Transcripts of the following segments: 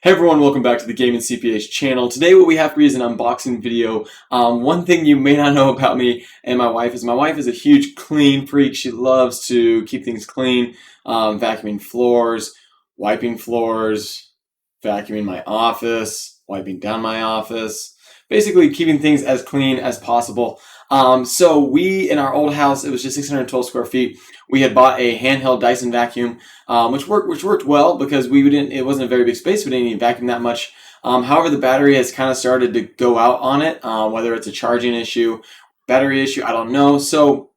Hey everyone, welcome back to the Gaming CPA's channel. Today what we have for you is an unboxing video. One thing you may not know about me and my wife is a huge clean freak. She loves to keep things clean, vacuuming floors, wiping floors, vacuuming my office, wiping down my office, basically keeping things as clean as possible. So we, in our old house, it was just 612 square feet. We had bought a handheld Dyson vacuum, which worked well because it wasn't a very big space. We didn't need to vacuum that much. However, the battery has kind of started to go out on it, whether it's a charging issue, battery issue, I don't know. So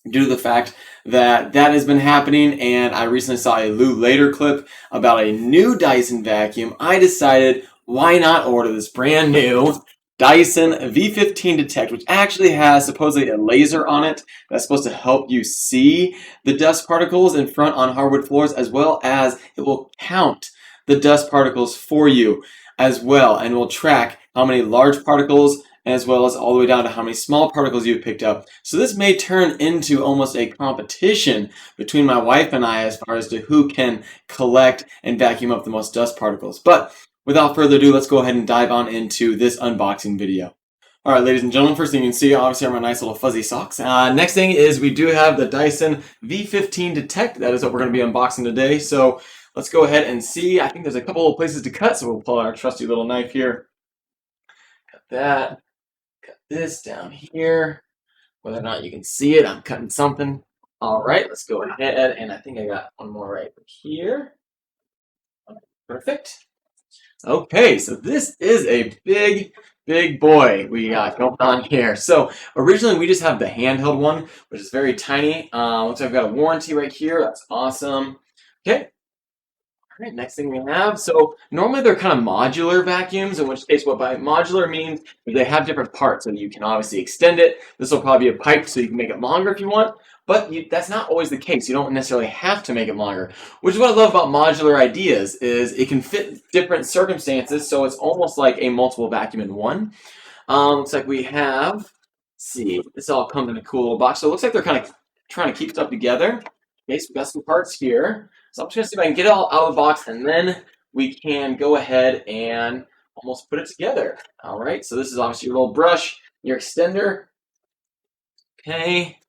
due to the fact that has been happening, and I recently saw a Lou Later clip about a new Dyson vacuum, I decided why not order this brand new Dyson V15 Detect, which actually has supposedly a laser on it that's supposed to help you see the dust particles in front on hardwood floors, as well as it will count the dust particles for you as well, and will track how many large particles as well as all the way down to how many small particles you've picked up. So this may turn into almost a competition between my wife and I as far as to who can collect and vacuum up the most dust particles. But without further ado, let's go ahead and dive on into this unboxing video. Alright, ladies and gentlemen, first thing you can see, obviously, are my nice little fuzzy socks. Next thing is we do have the Dyson V15 Detect. That is what we're going to be unboxing today. So let's go ahead and see. I think there's a couple of places to cut, so we'll pull out our trusty little knife here. Cut that. Cut this down here. Whether or not you can see it, I'm cutting something. Alright, let's go ahead, and I think I got one more right here. Perfect. Okay, so this is a big boy we got going on here. So originally we just have the handheld one, which is very tiny. Looks like I've got a warranty right here. That's awesome. Okay. All right, next thing we have. So normally they're kind of modular vacuums, in which case what by modular means is they have different parts, and you can obviously extend it. This will probably be a pipe, so you can make it longer if you want. But that's not always the case. You don't necessarily have to make it longer, which is what I love about modular ideas is it can fit different circumstances, so it's almost like a multiple vacuum in one. Looks like we have, let's see, this all comes in a cool little box. So it looks like they're kind of trying to keep stuff together. Okay, so we've got some parts here. So I'm just going to see if I can get it all out of the box, and then we can go ahead and almost put it together. All right, so this is obviously your little brush, your extender. Okay.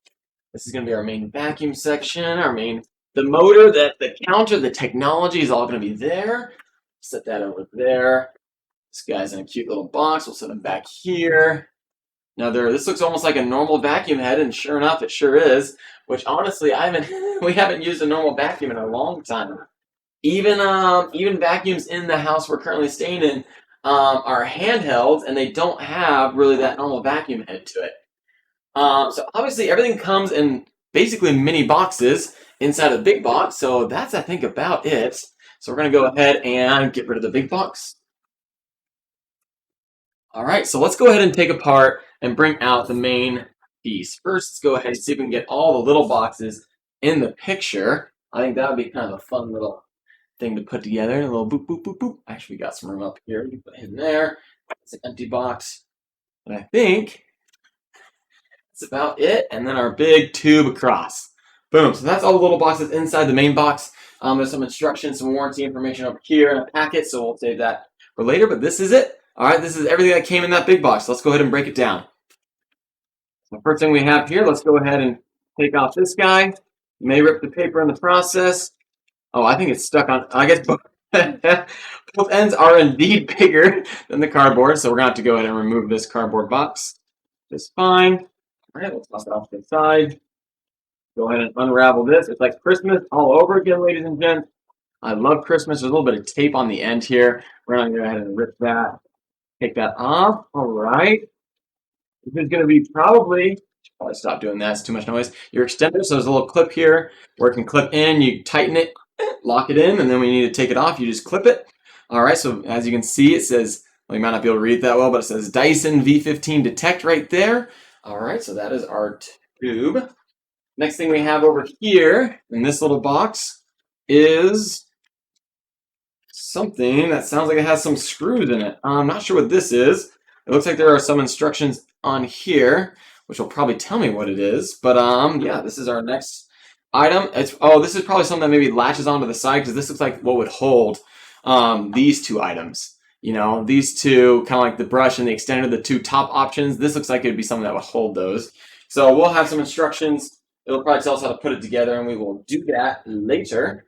This is going to be our main vacuum section, the motor, the counter, the technology is all going to be there. Set that over there. This guy's in a cute little box. We'll set him back here. Now this looks almost like a normal vacuum head, and sure enough, it sure is. Which honestly, we haven't used a normal vacuum in a long time. Even vacuums in the house we're currently staying in are handhelds, and they don't have really that normal vacuum head to it. So obviously everything comes in basically mini boxes inside a big box, so that's I think about it. So we're going to go ahead and get rid of the big box. Alright, so let's go ahead and take apart and bring out the main piece. First, let's go ahead and see if we can get all the little boxes in the picture. I think that would be kind of a fun little thing to put together. A little boop, boop, boop, boop. Actually, we got some room up here. You can put it in there. It's an empty box. And I think that's about it, and then our big tube across. Boom, so that's all the little boxes inside the main box. There's some instructions, some warranty information over here in a packet, so we'll save that for later, but this is it. All right, this is everything that came in that big box. Let's go ahead and break it down. The first thing we have here, let's go ahead and take off this guy. You may rip the paper in the process. Oh, I think it's stuck on, I guess both ends are indeed bigger than the cardboard, so we're going to have to go ahead and remove this cardboard box. Just fine. All right, let's toss it off to the side. Go ahead and unravel this. It's like Christmas all over again, ladies and gents. I love Christmas. There's a little bit of tape on the end here. We're going to go ahead and rip that. Take that off. All right. This is going to be probably stop doing that. It's too much noise. Your extender. So there's a little clip here where it can clip in. You tighten it, lock it in, and then when you need to take it off, you just clip it. All right. So as you can see, it says, well, you might not be able to read it that well, but it says Dyson V15 Detect right there. All right, so that is our tube. Next thing we have over here in this little box is something that sounds like it has some screws in it. I'm not sure what this is. It looks like there are some instructions on here, which will probably tell me what it is. But yeah, this is our next item. This is probably something that maybe latches onto the side because this looks like what would hold these two items. You know, these two, kind of like the brush and the extender, the two top options. This looks like it would be something that would hold those. So we'll have some instructions. It'll probably tell us how to put it together, and we will do that later.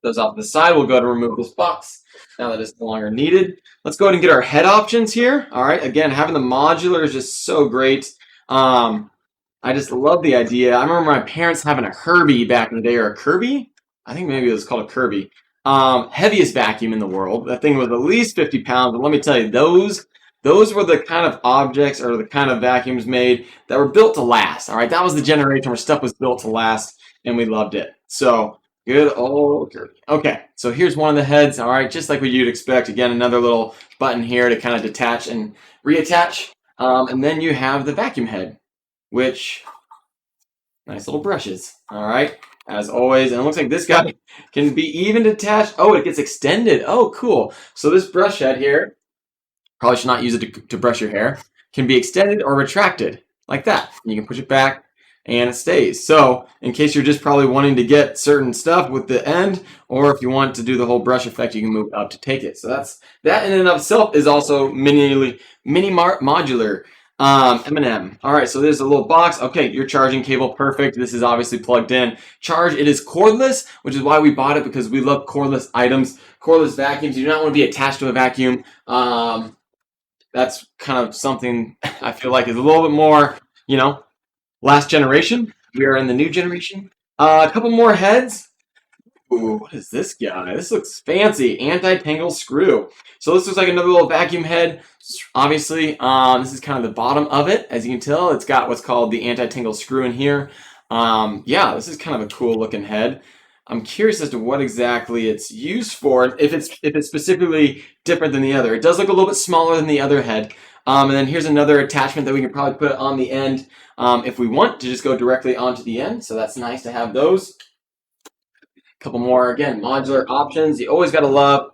Those off to the side. We'll go to remove this box now that it's no longer needed. Let's go ahead and get our head options here. All right, again, having the modular is just so great. I just love the idea. I remember my parents having a Herbie back in the day, or a Kirby. I think maybe it was called a Kirby. Heaviest vacuum in the world. That thing was at least 50 pounds. But let me tell you, those were the kind of objects or the kind of vacuums made that were built to last. All right, that was the generation where stuff was built to last, and we loved it. So good old Kirby. Okay, so here's one of the heads. All right, just like what you'd expect. Again, another little button here to kind of detach and reattach. And then you have the vacuum head, which nice little brushes. All right, as always. And it looks like this guy can be even detached. Oh, it gets extended. Oh, cool. So this brush head here, probably should not use it to brush your hair, can be extended or retracted like that. You can push it back and it stays. So in case you're just probably wanting to get certain stuff with the end, or if you want to do the whole brush effect, you can move up to take it. So that in and of itself is also mini modular. M&M. All right, so there's a little box. Okay, your charging cable, perfect. This is obviously plugged in. Charge, it is cordless, which is why we bought it, because we love cordless items, cordless vacuums. You do not want to be attached to a vacuum. That's kind of something I feel like is a little bit more, you know, last generation. We are in the new generation. A couple more heads. Ooh, what is this guy? This looks fancy. Anti-Tangle Screw. So this looks like another little vacuum head. Obviously, this is kind of the bottom of it. As you can tell, it's got what's called the Anti-Tangle Screw in here. Yeah, this is kind of a cool looking head. I'm curious as to what exactly it's used for, if it's specifically different than the other. It does look a little bit smaller than the other head. And then here's another attachment that we can probably put on the end if we want to just go directly onto the end. So that's nice to have those. A couple more, again, modular options. You always got to love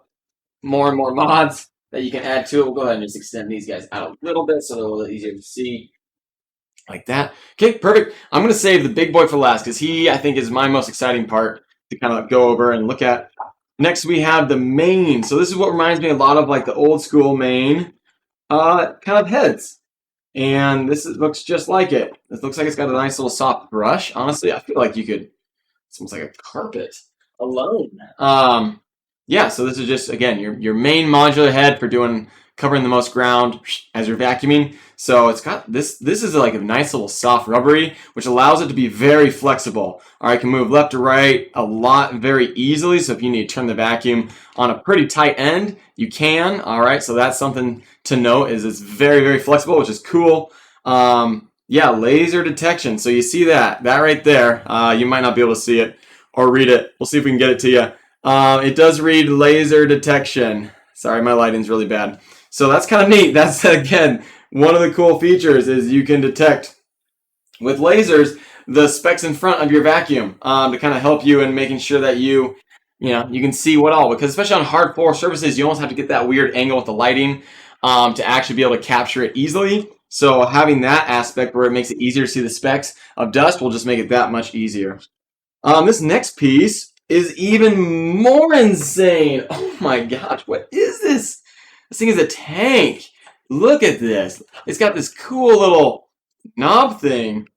more and more mods that you can add to it. We'll go ahead and just extend these guys out a little bit so they're a little easier to see. Like that. Okay, perfect. I'm going to save the big boy for last because he, I think, is my most exciting part to kind of go over and look at. Next, we have the main. So this is what reminds me a lot of like the old school main kind of heads. And this looks just like it. This looks like it's got a nice little soft brush. Honestly, I feel like you could, it's almost like a carpet alone. Yeah, so this is just, again, your main modular head for covering the most ground as you're vacuuming. So it's got this is like a nice little soft rubbery, which allows it to be very flexible. All right, it can move left to right a lot very easily. So if you need to turn the vacuum on a pretty tight end, you can. All right, so that's something to note, is it's very, very flexible, which is cool. Yeah, laser detection. So you see that right there. You might not be able to see it or read it. We'll see if we can get it to you. It does read laser detection. Sorry, my lighting's really bad. So that's kind of neat. That's, again, one of the cool features is you can detect with lasers the specks in front of your vacuum to kind of help you in making sure that you can see what all. Because especially on hard floor surfaces, you almost have to get that weird angle with the lighting to actually be able to capture it easily. So having that aspect where it makes it easier to see the specks of dust will just make it that much easier. This next piece is even more insane. Oh my gosh, what is this? This thing is a tank. Look at this. It's got this cool little knob thing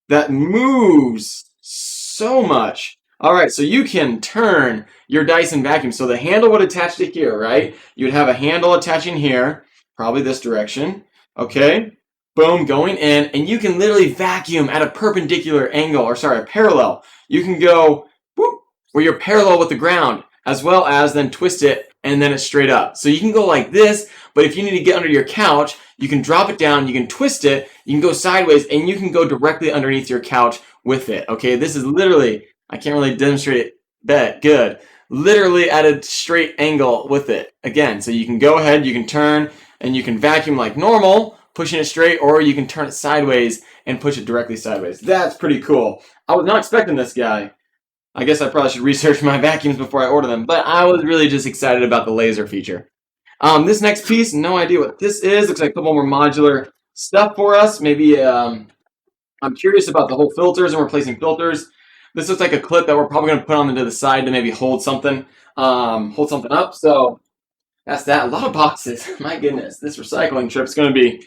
that moves so much. All right, so you can turn your Dyson vacuum. So the handle would attach to here, right? You would have a handle attaching here, probably this direction. Okay, boom, going in, and you can literally vacuum at a perpendicular angle, or sorry, a parallel. You can go whoop, where you're parallel with the ground, as well as then twist it, and then it's straight up. So you can go like this, but if you need to get under your couch, you can drop it down, you can twist it, you can go sideways, and you can go directly underneath your couch with it. Okay, this is literally, I can't really demonstrate it that good, literally at a straight angle with it. Again, so you can go ahead, you can turn, and you can vacuum like normal, pushing it straight, or you can turn it sideways and push it directly sideways. That's pretty cool. I was not expecting this guy. I guess I probably should research my vacuums before I order them, but I was really just excited about the laser feature. This next piece, no idea what this is. Looks like a couple more modular stuff for us. Maybe I'm curious about the whole filters and replacing filters. This looks like a clip that we're probably going to put on to the side to maybe hold something up. So that's that. A lot of boxes. My goodness, this recycling trip is going to be,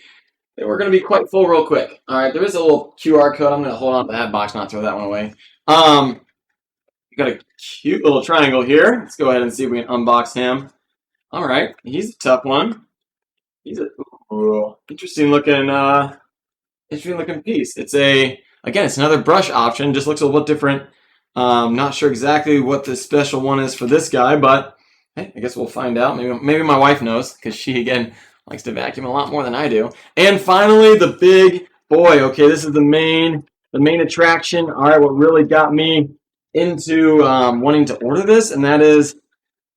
we're going to be quite full real quick. All right, there is a little QR code. I'm going to hold on to that box, not throw that one away. You got a cute little triangle here. Let's go ahead and see if we can unbox him. All right, he's a tough one. He's a interesting looking piece. It's it's another brush option. Just looks a little different. Not sure exactly what the special one is for this guy, but hey, I guess we'll find out. Maybe my wife knows, because she again likes to vacuum a lot more than I do. And finally, the big boy. Okay, this is the main attraction. All right, what really got me into wanting to order this, and that is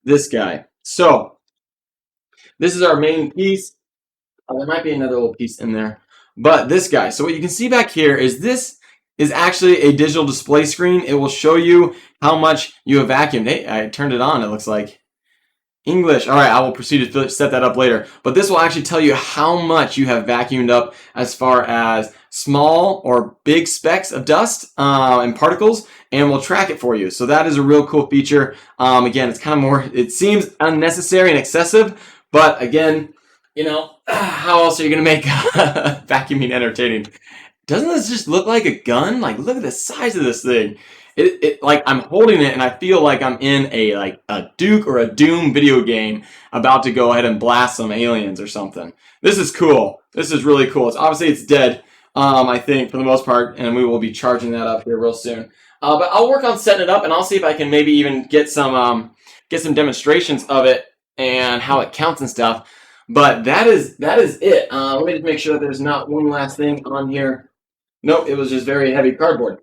this guy. So this is our main piece. There might be another little piece in there, but this guy. So what you can see back here is this is actually a digital display screen. It will show you how much you have vacuumed. Hey, I turned it on. It looks like English. All right, I will proceed to set that up later. But this will actually tell you how much you have vacuumed up as far as small or big specks of dust and particles, and will track it for you. So that is a real cool feature. Again, it's kind of more, it seems unnecessary and excessive, but again, you know, how else are you going to make vacuuming entertaining? Doesn't this just look like a gun? Like, look at the size of this thing. It like, I'm holding it and I feel like I'm in a Duke or a Doom video game about to go ahead and blast some aliens or something. This is cool. This is really cool. It's dead, I think, for the most part, and we will be charging that up here real soon. But I'll work on setting it up, and I'll see if I can maybe even get some demonstrations of it and how it counts and stuff. But that is it. Let me just make sure that there's not one last thing on here. Nope, it was just very heavy cardboard.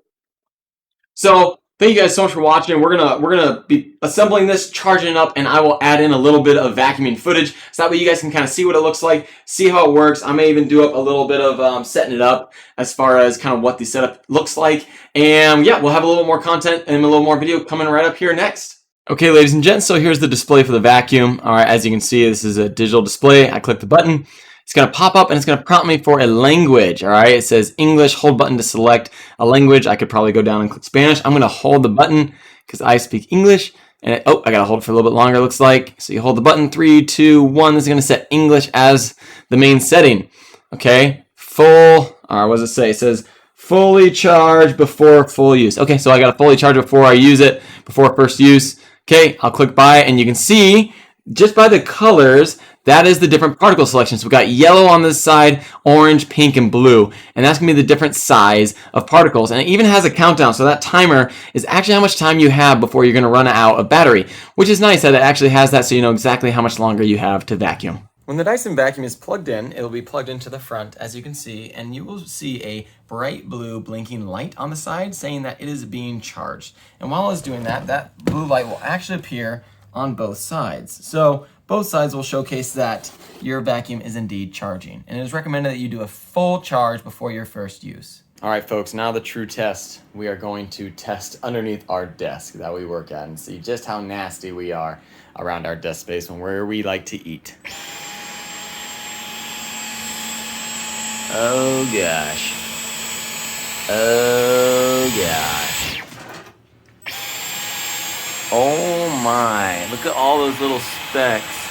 So thank you guys so much for watching. We're gonna be assembling this, charging it up, and I will add in a little bit of vacuuming footage, so that way you guys can kind of see what it looks like, see how it works. I may even do up a little bit of setting it up as far as kind of what the setup looks like. And yeah, we'll have a little more content and a little more video coming right up here next. Okay, ladies and gents, so here's the display for the vacuum. All right, as you can see, this is a digital display. I click the button. It's going to pop up and it's going to prompt me for a language. All right, it says English, hold button to select a language. I could probably go down and click Spanish. I'm going to hold the button because I speak English. And I got to hold it for a little bit longer, it looks like. So you hold the button, 3, 2, 1. This is going to set English as the main setting. Okay, full, or what does it say? It says fully charged before full use. Okay, so I got to fully charge before I use it, before first use. Okay, I'll click buy, and you can see just by the colors, that is the different particle selections. We've got yellow on this side, orange, pink, and blue. And that's going to be the different size of particles. And it even has a countdown. So that timer is actually how much time you have before you're going to run out of battery, which is nice that it actually has that so you know exactly how much longer you have to vacuum. When the Dyson vacuum is plugged in, it'll be plugged into the front, as you can see, and you will see a bright blue blinking light on the side saying that it is being charged. And while it's doing that, that blue light will actually appear on both sides. So both sides will showcase that your vacuum is indeed charging. And it is recommended that you do a full charge before your first use. All right, folks, now the true test. We are going to test underneath our desk that we work at and see just how nasty we are around our desk space and where we like to eat. Oh gosh. Oh gosh. Oh my. Look at all those little specks.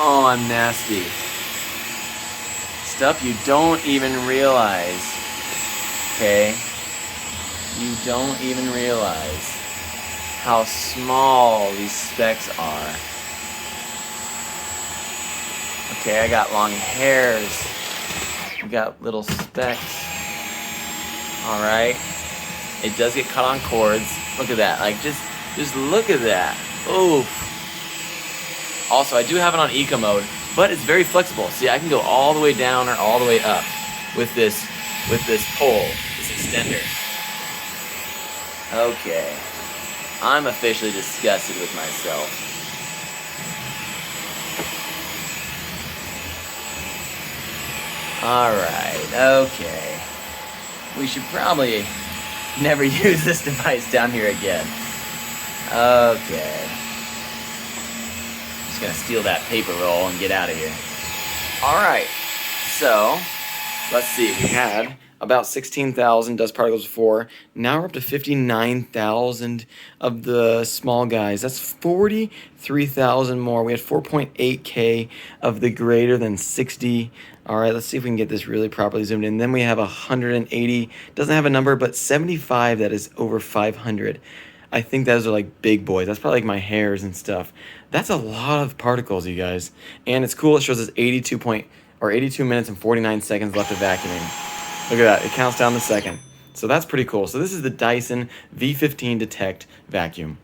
Oh, I'm nasty. Stuff you don't even realize. Okay? You don't even realize how small these specks are. Okay, I got long hairs. We got little specks. All right. It does get cut on cords. Look at that. Like, just look at that. Oh. Also, I do have it on eco mode, but it's very flexible. See, I can go all the way down or all the way up with this pole, this extender. Okay. I'm officially disgusted with myself. Alright, okay. We should probably never use this device down here again. Okay. Just gonna steal that paper roll and get out of here. Alright, so let's see. We had about 16,000 dust particles before. Now we're up to 59,000 of the small guys. That's 43,000 more. We had 4.8K of the greater than 60. All right, let's see if we can get this really properly zoomed in. Then we have 180, doesn't have a number, but 75 that is over 500. I think those are like big boys. That's probably like my hairs and stuff. That's a lot of particles, you guys. And it's cool. It shows us 82 minutes and 49 seconds left of vacuuming. Look at that. It counts down the second. So that's pretty cool. So this is the Dyson V15 Detect vacuum.